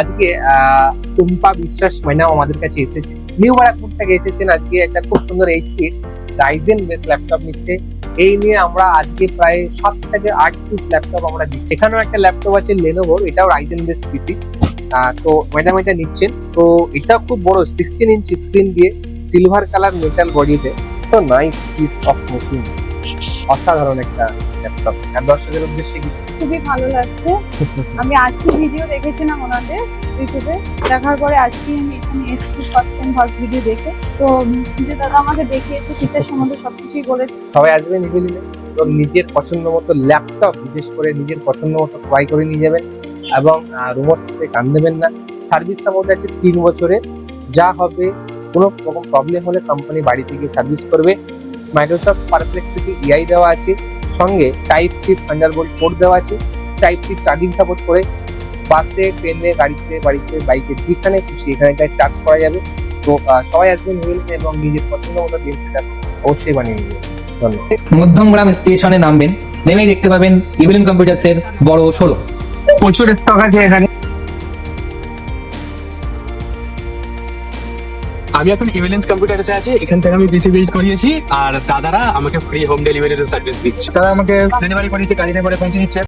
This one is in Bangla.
আজকে টুম্পা বিশ্বাস ম্যাডাম আমাদের কাছে এসেছে, নিউ বারাকপুর থেকে এসেছেন। আজকে একটা খুব সুন্দর এইচপি রাইজেন বেস ল্যাপটপ নিচ্ছে। এই নিয়ে আমরা আজকে প্রায় 7 থেকে 8 পিস ল্যাপটপ আমরা দিচ্ছি। এখানেও একটা ল্যাপটপ আছে লেনোভোর, এটাও রাইজেন বেস পিসি। তো ম্যাডাম এটা নিচ্ছেন। তো এটা খুব বড় 16 ইঞ্চি স্ক্রিন দিয়ে সিলভার কালার মেটাল বডিতে, so nice piece of machine. অসাধারণ একটা ল্যাপটপ। আর দর্শকের উদ্দেশ্যে কিছু খুবই ভালো লাগছে। আমি আজকে ভিডিও দেখেছিলাম ওনাদের ইউটিউবে, দেখার পরে আজকে আমি এখানে এসেছি ফার্স্ট ভিডিও দেখে। তো যে দাদা আমাকে দেখিয়েছে পিসের সম্বন্ধে সবকিছুই বলেছে। সবাই আসবেন ইভিনিংয়ে এবং নিজের পছন্দ মতো ল্যাপটপ, বিশেষ করে নিজের পছন্দ মতো ক্রয় করে নিয়ে যাবেন এবং রুমার্স থেকে কান দেবেন না। সার্ভিস সাপোর্ট আছে 3 বছরে। যা হবে, কোনো রকম প্রবলেম হলে কোম্পানি বাড়ি থেকে সার্ভিস করবে। মাইক্রোসফট পারপ্লেক্সিটি এআই দেওয়া আছে, সঙ্গে টাইপ সি থান্ডারবোল্ট পোর্ট দেওয়া আছে। টাইপ সি চার্জিং সাপোর্ট করে বাসে, ট্রেনে, গাড়িতে, বাড়িতে, বাইকে, যেখানে খুশি এখানে চার্জ করা যাবে। তো সবাই আসবেন ইভিনিংয়ে এবং নিজের পছন্দ মতো গেম সেটআপ অবশ্যই বানিয়ে নিয়ে যাবেন। ধন্যবাদ। মধ্যমগ্রাম স্টেশনে নামবেন, নেমেই দেখতে পাবেন ইভিনিং কম্পিউটার্সের বড় শোরুম। প্রচুর স্টক আছে এখানে। আমি এখন ইভিলেন্স কম্পিউটার্সে আছি। এখান থেকে আমি পিসি বিল্ড করিয়েছি আর দাদারা আমাকে ফ্রি হোম ডেলিভারির সার্ভিস দিচ্ছে। তারা আমাকে ডেলিভারি করিয়েছে, গাড়িতে করে পৌঁছে দিচ্ছে।